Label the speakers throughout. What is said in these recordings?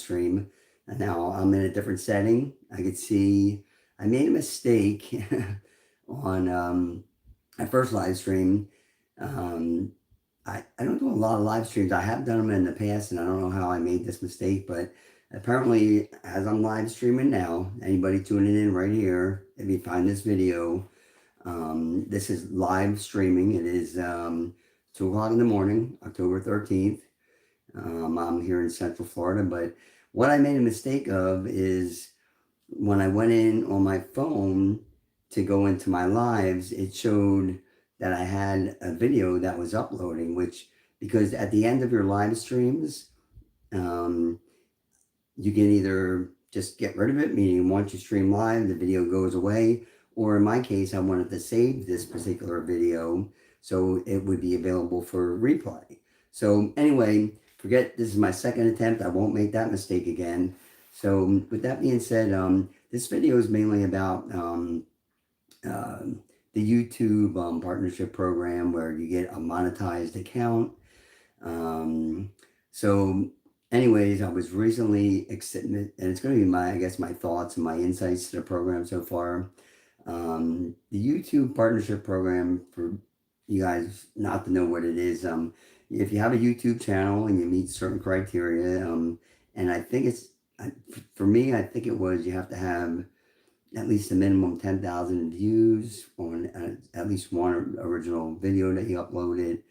Speaker 1: stream. And now I'm in a different setting. I could see I made a mistake on my first live stream. Um, I don't do a lot of live streams. I have done them in the past, and I don't know how I made this mistake, but apparently, as I'm live streaming now, anybody tuning in right here, if you find this video, this is live streaming. It is 2 o'clock in the morning, October 13th. I'm here in Central Florida, but what I made a mistake of is when I went in on my phone to go into my lives, it showed that I had a video that was uploading, which, because at the end of your live streams, um, you can either just get rid of it, meaning once you stream live, the video goes away, or in my case, I wanted to save this particular video so it would be available for replay. So anyway, forget this is my second attempt. I won't make that mistake again. So with that being said, this video is mainly about the YouTube partnership program where you get a monetized account. So anyways, I was recently accepted, and it's going to be I guess, my thoughts and my insights to the program so far. The YouTube partnership program, for you guys not to know what it is, if you have a YouTube channel and you meet certain criteria, and I think it's, for me, I think it was you have to have at least a minimum 10,000 views on at least one original video that you uploaded,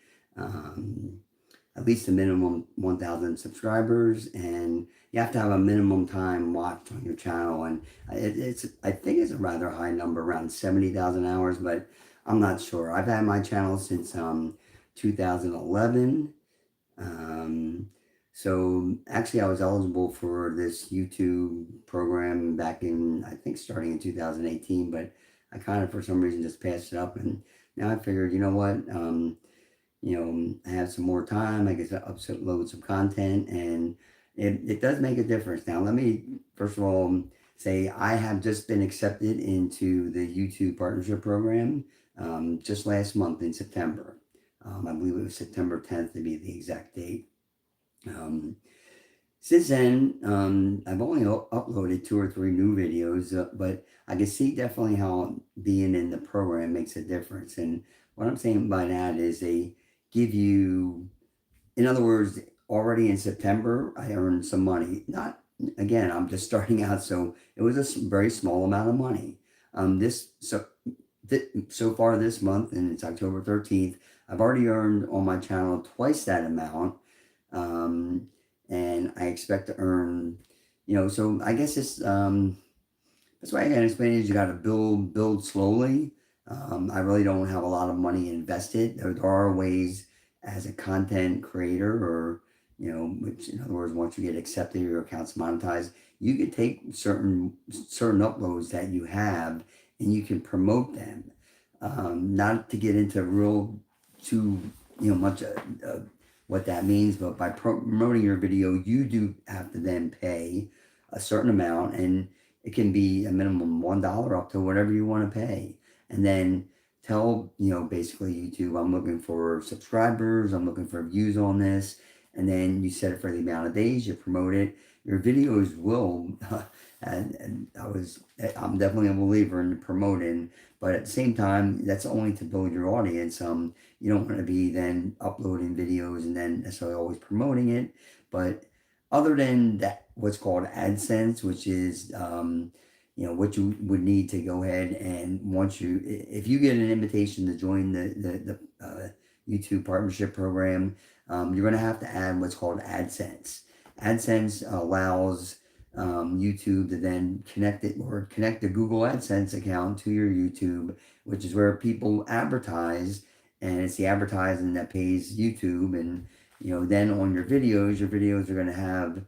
Speaker 1: at least a minimum 1,000 subscribers, and you have to have a minimum time watched on your channel. And I think it's a rather high number, around 70,000 hours, but I'm not sure. I've had my channel since 2011. So actually I was eligible for this YouTube program back in, I think, starting in 2018, but I kind of, for some reason, just passed it up. And now I figured, you know what, I have some more time. I get to upload some content, and it does make a difference. Now, let me, first of all, say I have just been accepted into the YouTube partnership program just last month in September. I believe it was September 10th to be the exact date. Since then, I've only uploaded 2 or 3 new videos, but I can see definitely how being in the program makes a difference. And what I'm saying by that is they give you, in other words, already in September, I earned some money. Not, again, I'm just starting out, so it was a very small amount of money. So far this month, and it's October 13th, I've already earned on my channel twice that amount. And I expect to earn, so I guess it's, that's why I can explain is you got to build slowly. I really don't have a lot of money invested. There are ways as a content creator, or, which, in other words, once you get accepted, your account's monetized, you can take certain uploads that you have and you can promote them. Not to get into too much what that means, but by promoting your video, you do have to then pay a certain amount, and it can be a minimum $1 up to whatever you want to pay. And then tell, basically YouTube, I'm looking for subscribers, I'm looking for views on this, and then you set it for the amount of days, you promote it. Your videos will, and I'm definitely a believer in promoting, but at the same time, that's only to build your audience. You don't want to be then uploading videos and then necessarily always promoting it. But other than that, what's called AdSense, which is, what you would need to go ahead and if you get an invitation to join the YouTube partnership program, you're going to have to add what's called AdSense. AdSense allows YouTube to then connect the Google AdSense account to your YouTube, which is where people advertise, and it's the advertising that pays YouTube. And then on your videos are going to have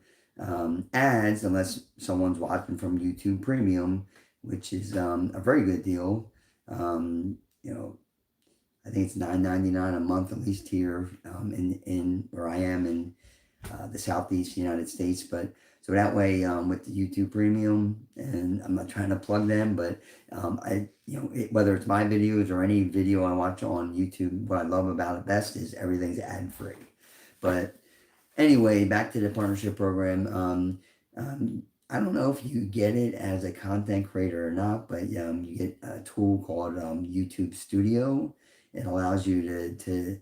Speaker 1: ads, unless someone's watching from YouTube Premium, which is a very good deal. I think it's $9.99 a month, at least here in where I am in the Southeast United States. But so that way, with the YouTube Premium, and I'm not trying to plug them, but whether it's my videos or any video I watch on YouTube, what I love about it best is everything's ad free. But anyway, back to the partnership program. I don't know if you get it as a content creator or not, but you get a tool called YouTube Studio. It allows you to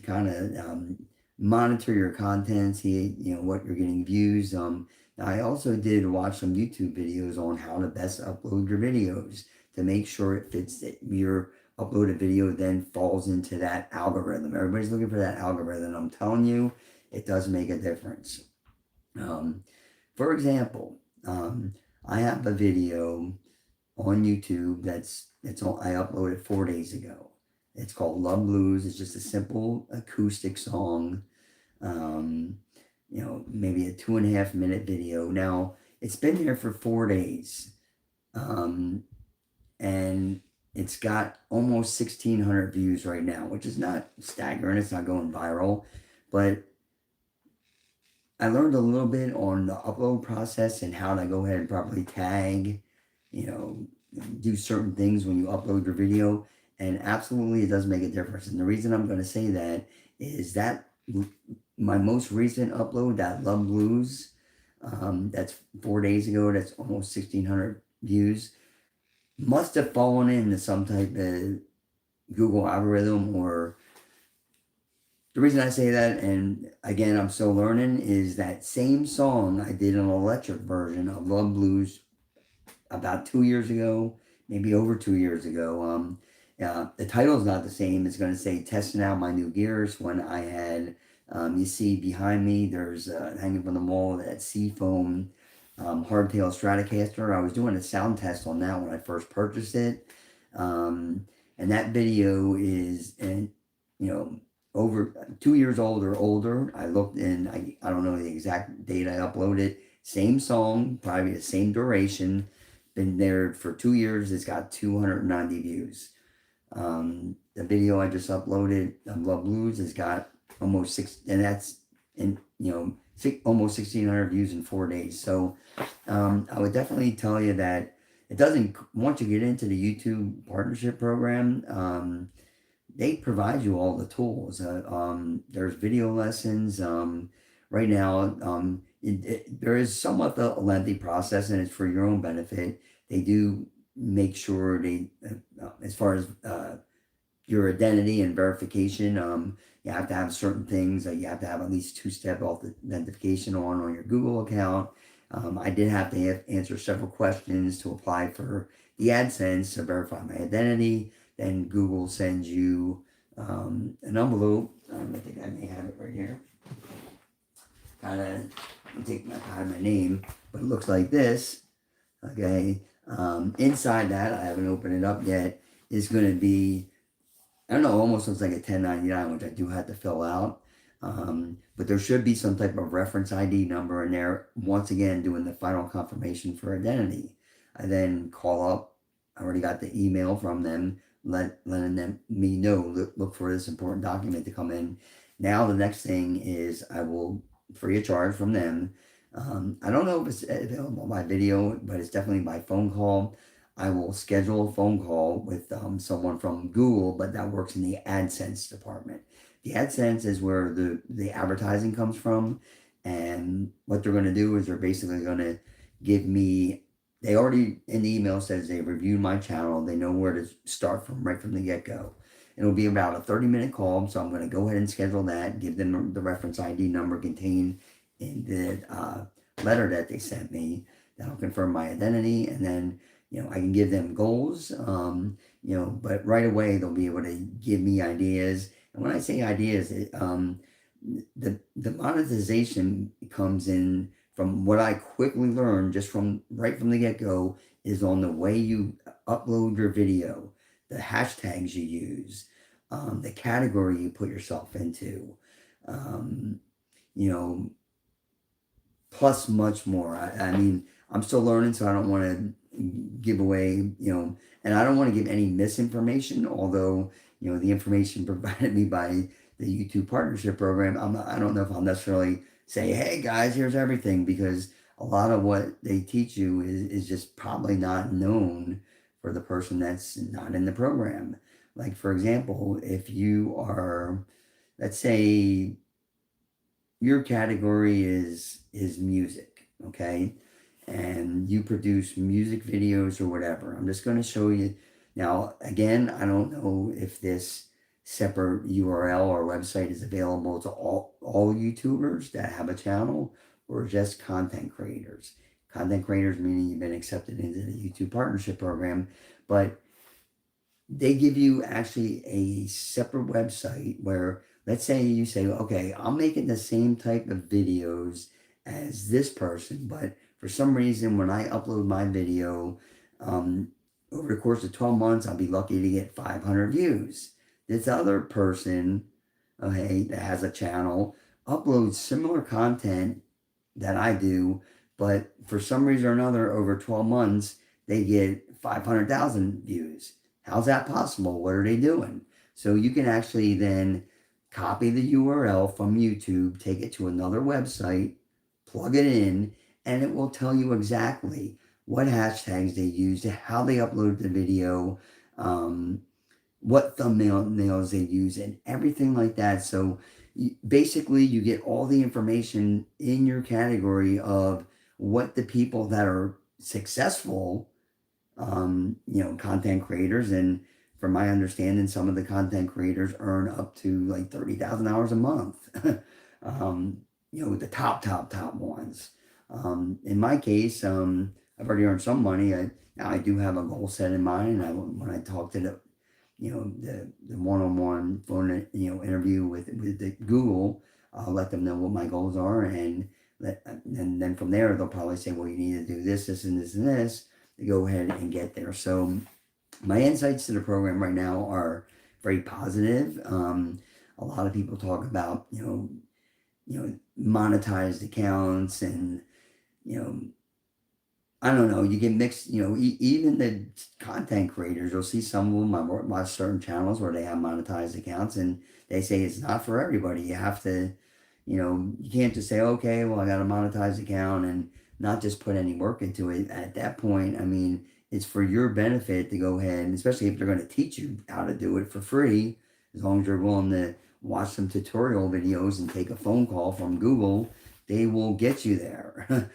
Speaker 1: kind of monitor your content, see what you're getting views. Now I also did watch some YouTube videos on how to best upload your videos to make sure it fits your uploaded video then falls into that algorithm. Everybody's looking for that algorithm. I'm telling you, it does make a difference. Um, for example, I have a video on YouTube I uploaded 4 days ago. It's called Love Blues. It's just a simple acoustic song. Um, maybe a 2.5 minute video. Now it's been there for 4 days, and it's got almost 1,600 views right now, which is not staggering. It's not going viral, but I learned a little bit on the upload process and how to go ahead and properly tag, you know, do certain things when you upload your video. And absolutely, it does make a difference. And the reason I'm going to say that is that my most recent upload, that Love Blues, that's 4 days ago, that's almost 1,600 views, must have fallen into some type of Google algorithm. Or the reason I say that, and again, I'm still learning, is that same song I did an electric version of Love Blues about 2 years ago, maybe over 2 years ago. The title's not the same. It's going to say "Testing Out My New Gears." When I had, you see behind me, there's hanging from the wall that Seafoam hardtail Stratocaster. I was doing a sound test on that when I first purchased it, and that video is, and over 2 years old or older. I looked in. I don't know the exact date I uploaded. Same song, probably the same duration. Been there for 2 years. It's got 290 views. The video I just uploaded, Love Blues, has got almost six, and that's in almost 1,600 views in 4 days. So I would definitely tell you that it doesn't. Once you get into the YouTube partnership program, they provide you all the tools. There's video lessons. Right now, there is somewhat a lengthy process, and it's for your own benefit. They do make sure as far as your identity and verification, you have to have certain things. You have to have at least two-step authentication on your Google account. I did have to answer several questions to apply for the AdSense to verify my identity. Then Google sends you an envelope. I think I may have it right here. Kind of take my name, but it looks like this. Okay. Inside that, I haven't opened it up yet, is going to be, I don't know, almost looks like a 1099, which I do have to fill out. But there should be some type of reference ID number in there. Once again, doing the final confirmation for identity. I then call up. I already got the email from them, letting me know, look for this important document to come in. Now the next thing is I will, free of charge from them. I don't know if it's available by video, but it's definitely by phone call. I will schedule a phone call with someone from Google, but that works in the AdSense department. The AdSense is where the advertising comes from, and what they're going to do is they're basically going to give me, they already in the email says they reviewed my channel. They know where to start from right from the get-go. It'll be about a 30-minute call, so I'm going to go ahead and schedule that, give them the reference ID number contained in the letter that they sent me. That'll confirm my identity, and then I can give them goals. But right away they'll be able to give me ideas. And when I say ideas, the monetization comes in from what I quickly learned just from right from the get-go is on the way you upload your video, the hashtags you use, the category you put yourself into, plus much more. I mean, I'm still learning, so I don't want to give away, and I don't want to give any misinformation, although, the information provided me by the YouTube partnership program, I don't know if I'll necessarily say, hey guys, here's everything, because a lot of what they teach you is just probably not known for the person that's not in the program. Like, for example, if you are, let's say your category is music, okay? And you produce music videos or whatever. I'm just going to show you. Now, again, I don't know if this separate URL or website is available to all YouTubers that have a channel or just content creators. Content creators meaning you've been accepted into the YouTube partnership program, but they give you actually a separate website where, let's say you say, okay, I'm making the same type of videos as this person, but for some reason when I upload my video, um, over the course of 12 months I'll be lucky to get 500 views. This other person, okay, that has a channel, uploads similar content that I do, but for some reason or another, over 12 months, they get 500,000 views. How's that possible? What are they doing? So you can actually then copy the URL from YouTube, take it to another website, plug it in, and it will tell you exactly what hashtags they used, how they uploaded the video, um, what thumbnails they use, and everything like that. So basically, you get all the information in your category of what the people that are successful, content creators, and from my understanding, some of the content creators earn up to like $30,000 a month. The top ones. In my case, I've already earned some money. Now I do have a goal set in mind. When I talk to the one-on-one phone, interview with the Google, I'll let them know what my goals are, and then from there they'll probably say, well, you need to do this, this, and this, and this to go ahead and get there. So my insights to the program right now are very positive. A lot of people talk about monetized accounts, and I don't know, you get mixed, even the content creators, you'll see some of them, I watch certain channels where they have monetized accounts, and they say it's not for everybody. You have to, you can't just say, okay, well, I got a monetized account and not just put any work into it. At that point, I mean, it's for your benefit to go ahead, and especially if they're going to teach you how to do it for free, as long as you're willing to watch some tutorial videos and take a phone call from Google, they will get you there.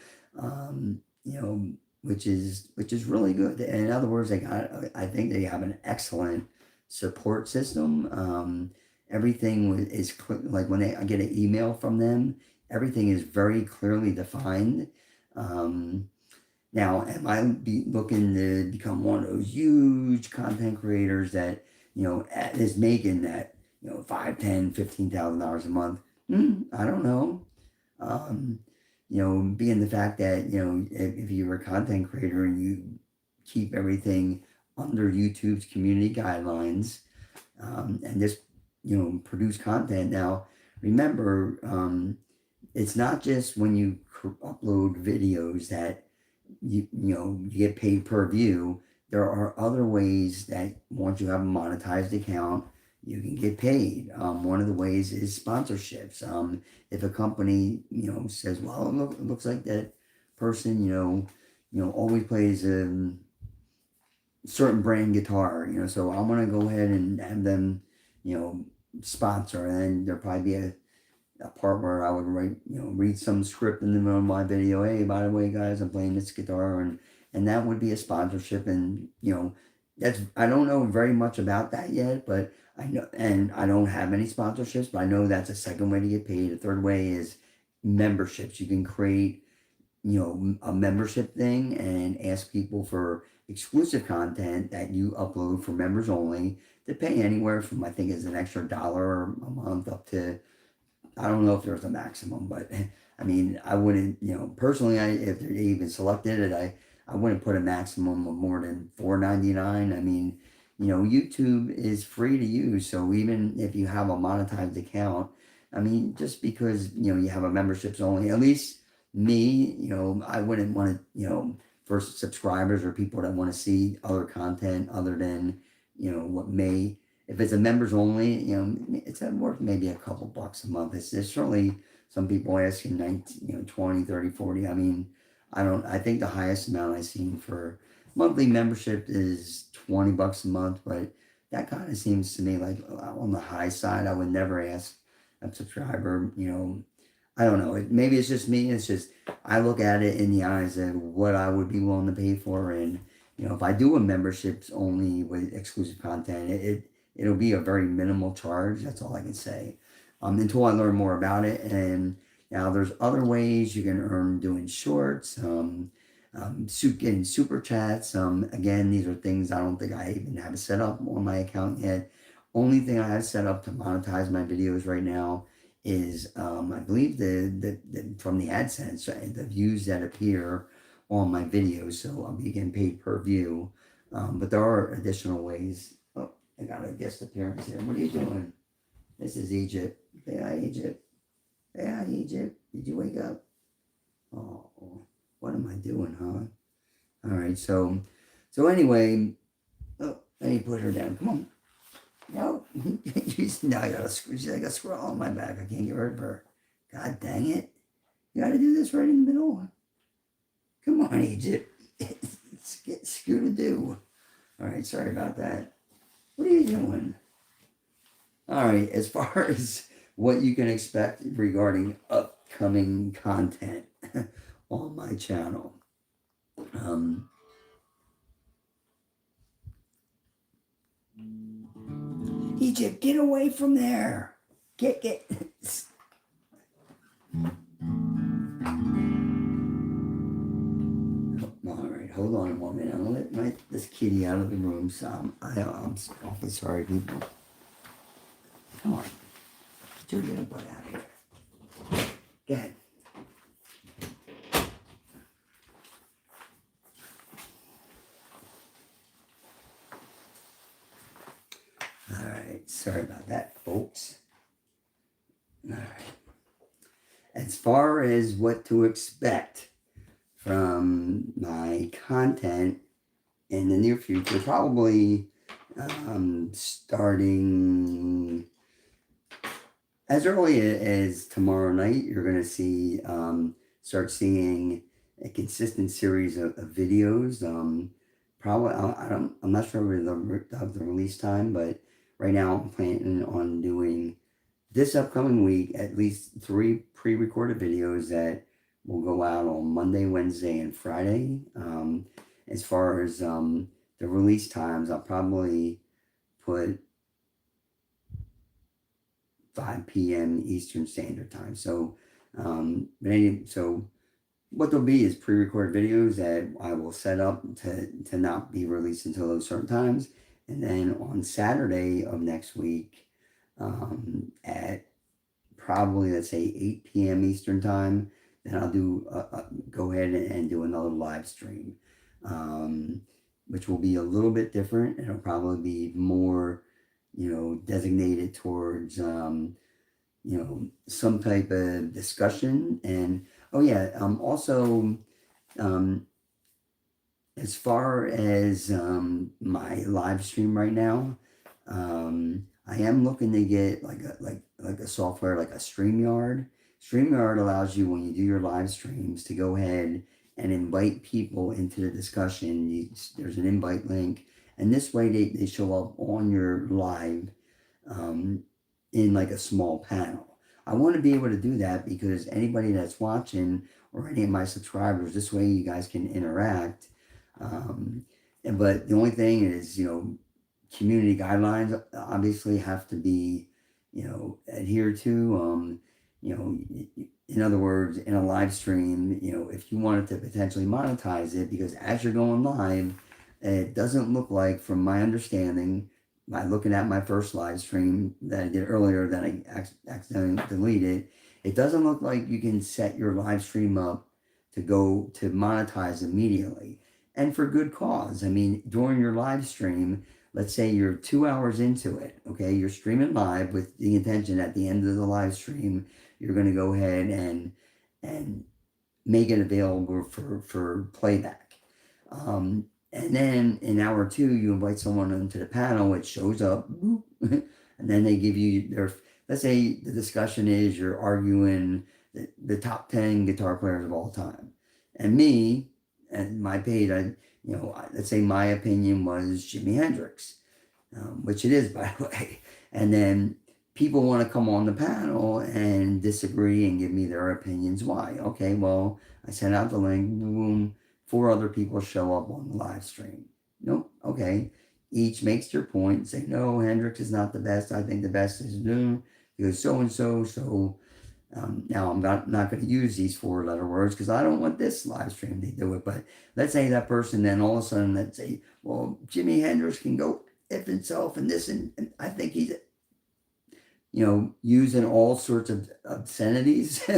Speaker 1: Which is really good. In other words, I think they have an excellent support system. Everything is like when I get an email from them, everything is very clearly defined. Now, am I looking to become one of those huge content creators that is making that $5, $10, $15,000 a month? I don't know. Being the fact that, if you're a content creator and you keep everything under YouTube's community guidelines, and just, produce content. Now, remember, it's not just when you upload videos that you get paid per view. There are other ways that once you have a monetized account, you can get paid. One of the ways is sponsorships. If a company, says, well, it looks like that person, always plays a certain brand guitar, so I'm going to go ahead and have them, sponsor. And there'll probably be a part where I would read some script in the middle of my video. Hey, by the way, guys, I'm playing this guitar, and that would be a sponsorship. And, I don't know very much about that yet, but I know, and I don't have any sponsorships, but I know that's a second way to get paid. A third way is memberships. You can create, a membership thing and ask people for exclusive content that you upload for members only to pay anywhere from, I think, is an extra $1 a month up to, I don't know if there's a maximum, but I mean, I wouldn't, personally, if they even selected it, I wouldn't put a maximum of more than $4.99. I mean, YouTube is free to use. So even if you have a monetized account, I mean, just because, you have a memberships only, at least me, I wouldn't want to, for subscribers or people that want to see other content other than, if it's a members only, it's worth maybe a couple bucks a month. There's certainly some people asking 19, 20, 30, 40. I mean, I think the highest amount I've seen for monthly membership is 20 bucks a month, but that kind of seems to me like on the high side. I would never ask a subscriber, I don't know. Maybe it's just me. It's just I look at it in the eyes of what I would be willing to pay for, and if I do a memberships only with exclusive content, it'll be a very minimal charge. That's all I can say. Until I learn more about it, and now there's other ways you can earn doing shorts, getting super chats. Again, these are things I don't think I even have set up on my account yet. Only thing I have set up to monetize my videos right now is I believe the from the AdSense, the views that appear on my videos, so I'll be getting paid per view. But there are additional ways. Oh, I got a guest appearance here. What are you doing? This is Egypt. Say hi, Egypt. Say hi, Egypt. Did you wake up? Oh, what am I doing, huh? All right, so anyway, oh, let me put her down. Come on. No, now I got a squirrel on my back. I can't get rid of her. God dang it. You got to do this right in the middle. Come on, Egypt. It's Scooby-Doo. All right, sorry about that. What are you doing? All right, as far as what you can expect regarding upcoming content on my channel. Egypt, get away from there. Get. All right, hold on one minute. I'm gonna let this kitty out of the room. So I'm awfully sorry, people. Come on, get your little butt out of here. Go ahead. All right, sorry about that, folks. All right. As far as what to expect from my content in the near future, probably starting as early as tomorrow night, you're going to start seeing a consistent series of videos. Probably, I'm not sure of the release time, but right now I'm planning on doing this upcoming week at least 3 pre-recorded videos that will go out on Monday, Wednesday, and Friday. As far as the release times, I'll probably put 5 p.m. Eastern Standard Time. So, so what there'll be is pre-recorded videos that I will set up to not be released until those certain times. And then on Saturday of next week, at probably, let's say, 8 p.m. Eastern Time, then I'll go ahead and do another live stream, which will be a little bit different. It'll probably be more, designated towards, some type of discussion. And, oh yeah, also, as far as my live stream right now, I am looking to get like a software like a StreamYard. StreamYard allows you, when you do your live streams, to go ahead and invite people into the discussion. There's an invite link, and this way they show up on your live in like a small panel. I want to be able to do that because anybody that's watching or any of my subscribers, this way you guys can interact. But the only thing is, community guidelines obviously have to be, adhered to. In other words, in a live stream, if you wanted to potentially monetize it, because as you're going live, it doesn't look like, from my understanding, by looking at my first live stream that I did earlier that I accidentally deleted, it doesn't look like you can set your live stream up to go to monetize immediately. And for good cause. I mean, during your live stream, let's say you're 2 hours into it, okay? You're streaming live with the intention at the end of the live stream, you're going to go ahead and make it available for playback. And then in hour 2, you invite someone into the panel, it shows up, and then they give you let's say the discussion is you're arguing the top 10 guitar players of all time. And me, and my page, let's say my opinion was Jimi Hendrix, which it is, by the way. And then people want to come on the panel and disagree and give me their opinions. Why? Okay, well, I sent out the link, boom, 4 other people show up on the live stream. Nope, okay. Each makes their point, say, no, Hendrix is not the best. I think the best is Doom because so and so. So now I'm not going to use these 4-letter words because I don't want this live stream to do it. But let's say that person then all of a sudden, let's say, well, Jimi Hendrix can go F himself and this, and I think he's, using all sorts of obscenities.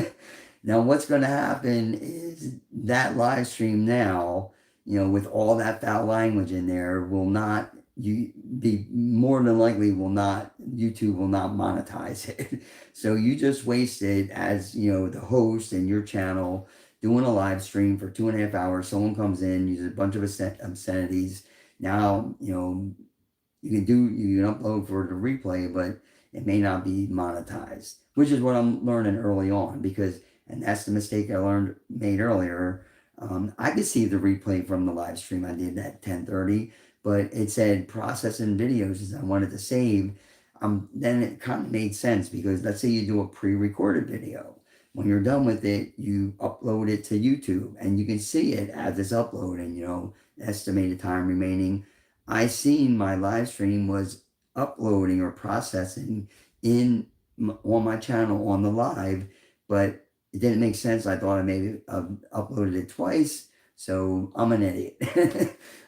Speaker 1: Now, what's going to happen is that live stream now, with all that foul language in there, will not, be more than likely will not, YouTube will not monetize it. So you just wasted, as the host and your channel, doing a live stream for 2.5 hours. Someone comes in, uses a bunch of obscenities. Now, you can upload for the replay, but it may not be monetized, which is what I'm learning early on, and that's the mistake I made earlier. I could see the replay from the live stream I did at 10:30, but it said processing videos as I wanted to save. Then it kind of made sense because let's say you do a pre-recorded video. When you're done with it, you upload it to YouTube and you can see it as it's uploading, estimated time remaining. I seen my live stream was uploading or processing on my channel on the live, but it didn't make sense. I thought I maybe uploaded it twice, so I'm an idiot.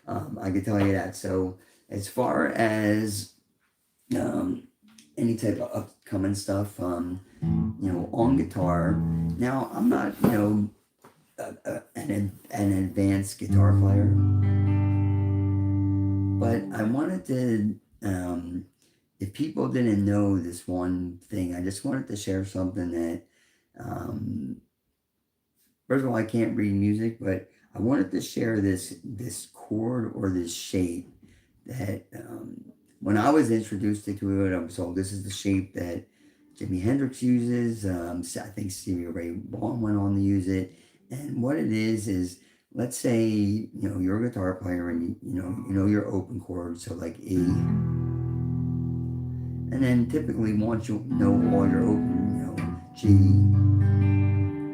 Speaker 1: I can tell you that. So as far as any type of upcoming stuff, on guitar, now I'm not, an advanced guitar player, but I wanted to, if people didn't know this one thing, I just wanted to share something that, first of all, I can't read music, but I wanted to share this chord or this shape that, when I was introduced to it, I was told this is the shape that Jimi Hendrix uses. I think Stevie Ray Vaughan went on to use it. And what it is, let's say, you're a guitar player and you know your open chord, so like E. And then typically once you know all your open, G,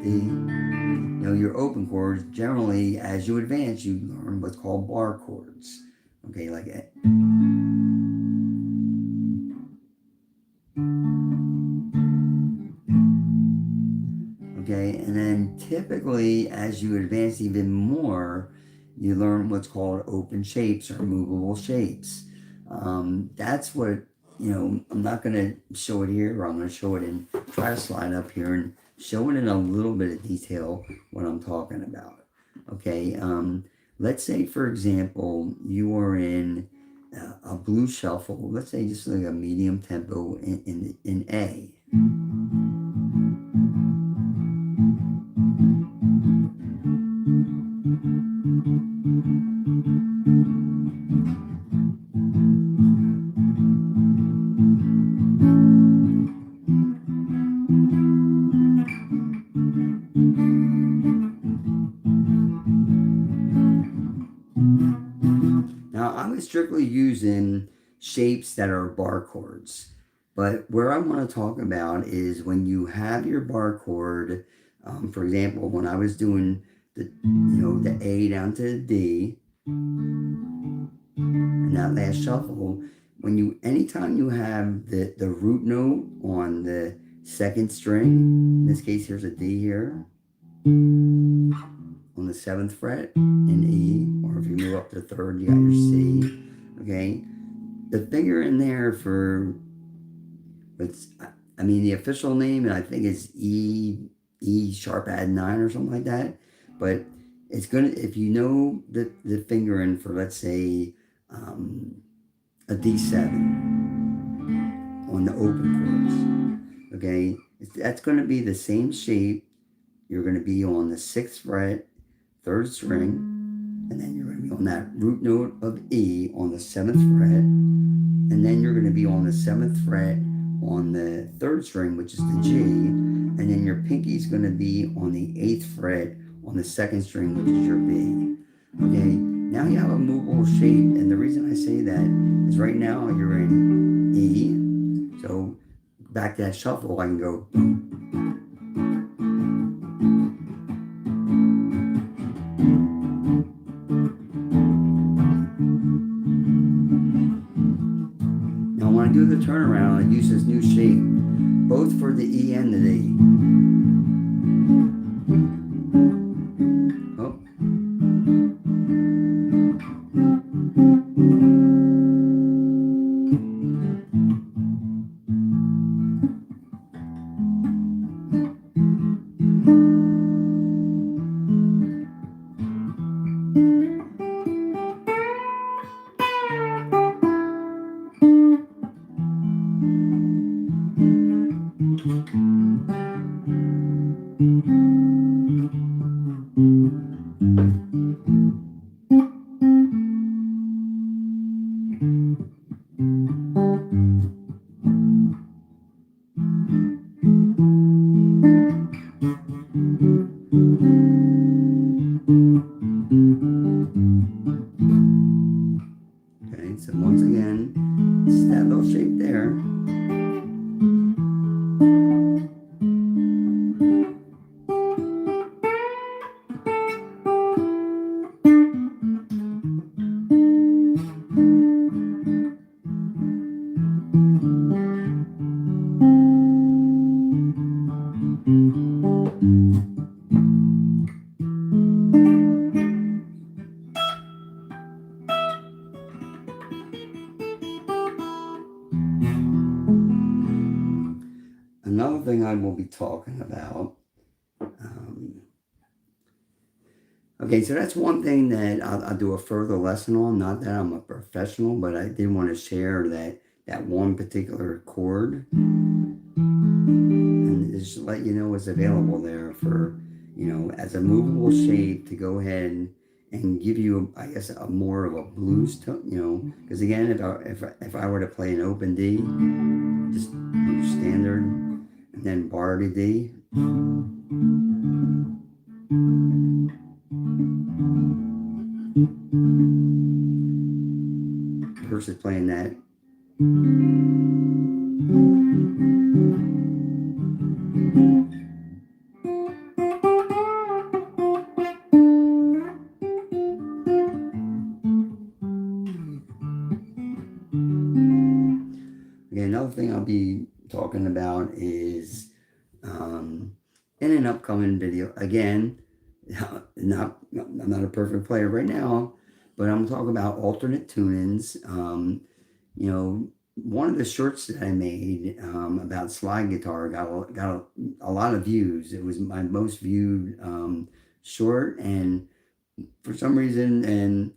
Speaker 1: D, your open chords, generally as you advance, you learn what's called bar chords. Okay, like it. Okay, and then typically as you advance even more, you learn what's called open shapes or movable shapes. That's what, I'm not going to show it here, or I'm going to show it and try to slide up here and show it in a little bit of detail what I'm talking about. Okay, let's say, for example, you are in a blues shuffle, let's say just like a medium tempo in A. Now, I was strictly using shapes that are bar chords, but where I want to talk about is when you have your bar chord, for example, when I was doing the A down to the D, and that last shuffle, anytime you have the root note on the second string, in this case, here's a D here, on the 7th fret in E, or if you move up to 3rd, you got your C, okay? The finger in there for, the official name, and I think it's E sharp add 9 or something like that, but it's gonna, if you know the finger in for, let's say, a D7 on the open chords, okay? That's gonna be the same shape. You're gonna be on the 6th fret, 3rd string, and then you're going to be on that root note of E on the 7th fret, and then you're going to be on the 7th fret on the 3rd string, which is the G, and then your pinky is going to be on the 8th fret on the 2nd string, which is your B. Okay, now you have a movable shape, and the reason I say that is right now you're in E, so back to that shuffle, I can go. Now when I do the turnaround, I use this new shape, both for the E and the D. Oh. Okay, so once again, it's that little shape there. Another thing I will be talking about. Okay, so that's one thing that I'll do a further lesson on. Not that I'm a professional, but I did want to share that one particular chord, and just let you know it's available there for, as a movable shape to go ahead and give you, I guess, a more of a blues tone. Because again, if I were to play an open D, just standard, and then bar to D. Versus playing that. Okay, another thing I'll be talking about is in an upcoming video. Again, I'm not a perfect player right now, but I'm talking about alternate tunings. One of the shorts that I made about slide guitar got a lot of views. It was my most viewed short, and for some reason, and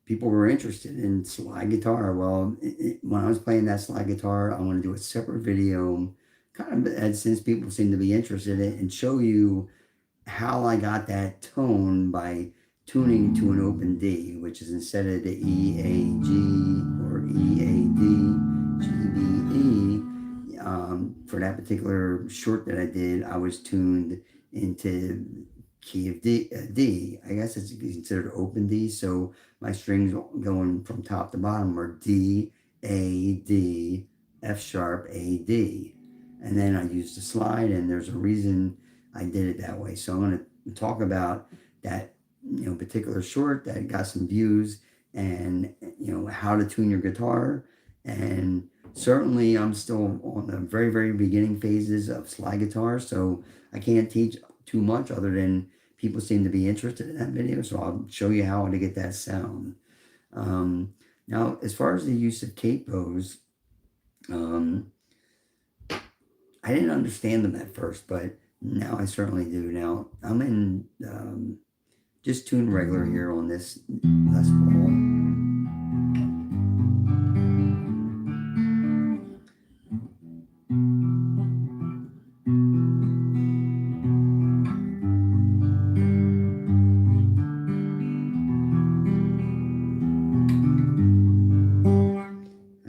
Speaker 1: people were interested in slide guitar. Well, when I was playing that slide guitar, I want to do a separate video, kind of, and since people seem to be interested in it, and show you how I got that tone by tuning to an open D, which is instead of the E, A, G, or E, A, D, G, B, E. For that particular short that I did, I was tuned into key of D. I guess it's considered open D. So my strings going from top to bottom are D, A, D, F sharp, A, D. And then I used a slide, and there's a reason I did it that way. So I'm going to talk about that, particular short that got some views, and, how to tune your guitar. And certainly I'm still on the very, very beginning phases of slide guitar. So I can't teach too much other than people seem to be interested in that video. So I'll show you how to get that sound. Now, as far as the use of capos, I didn't understand them at first, but now I certainly do. Now, I'm in just tune regular here on this Les Paul.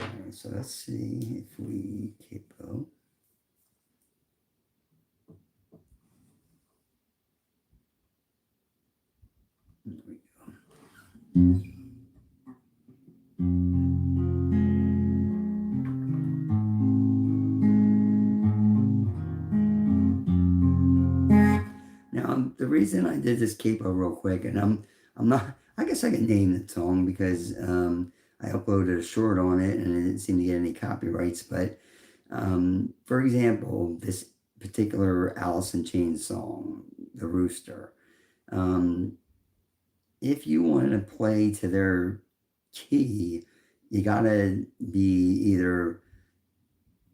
Speaker 1: All right, so let's see if we capo. There we go. reason I did this capo real quick, and I'm not. I guess I can name the song because I uploaded a short on it, and it didn't seem to get any copyrights. But for example, this particular Alice in Chains song, "The Rooster." Um, if you want to play to their key, you gotta be either,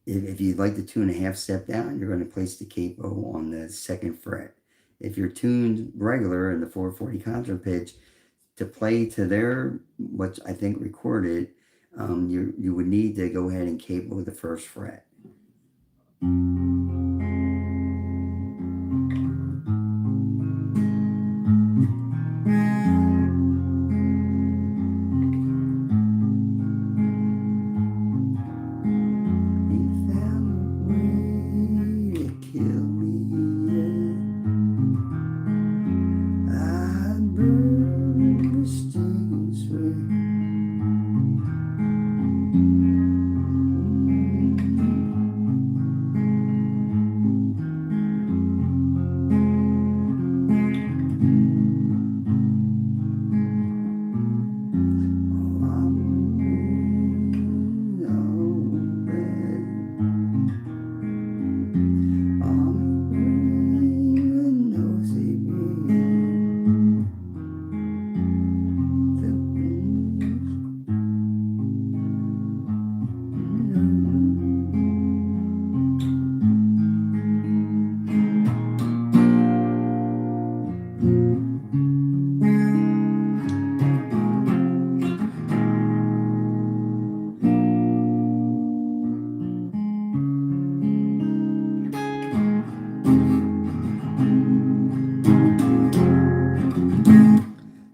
Speaker 1: if you'd like the 2.5 step down, you're going to place the capo on the 2nd fret. If you're tuned regular in the 440 contra pitch, to play to their, what I think recorded, you would need to go ahead and capo the 1st fret.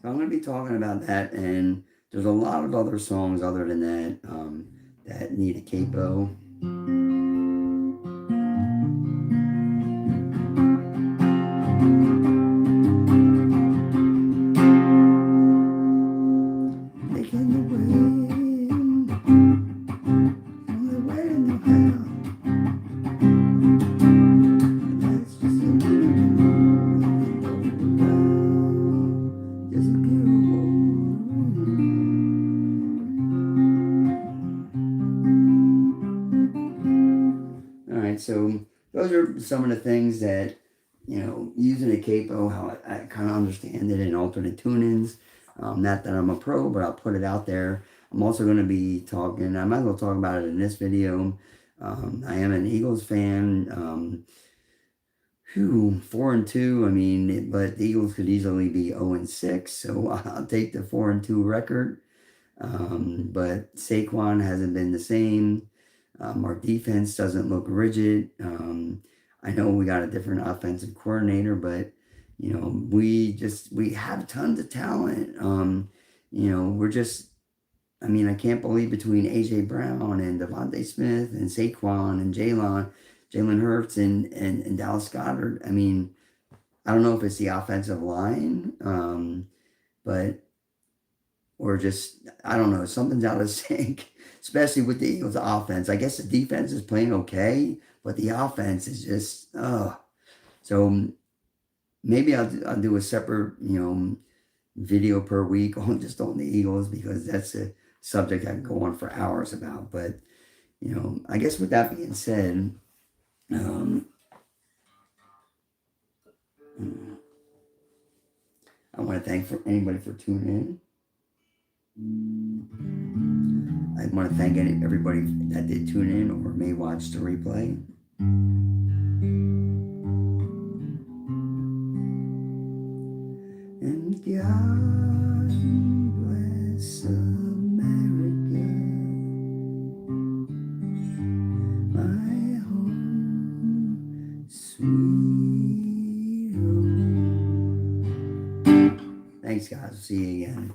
Speaker 1: I'm going to be talking about that, and there's a lot of other songs other than that that need a capo. So those are some of the things that, using a capo, how I kind of understand it in alternate tunings. Not that I'm a pro, but I'll put it out there. I'm also going to be talking, I might as well talk about it in this video. I am an Eagles fan. 4-2. I mean, but the Eagles could easily be 0-6, so I'll take the 4-2 record. But Saquon hasn't been the same. Our defense doesn't look rigid. I know we got a different offensive coordinator, but we have tons of talent. We're just, I can't believe between AJ Brown and Devontae Smith and Saquon and Jalen Hurts and Dallas Goedert. I don't know if it's the offensive line, but or just, I don't know, something's out of sync, especially with the Eagles' offense. I guess the defense is playing okay, but the offense is just, So maybe I'll do a separate, video per week on the Eagles, because that's a subject I can go on for hours about. But, I guess with that being said, I want to thank anybody for tuning in. I want to thank everybody that did tune in or may watch the replay. And God bless America, my home, sweet home. Thanks, guys. See you again.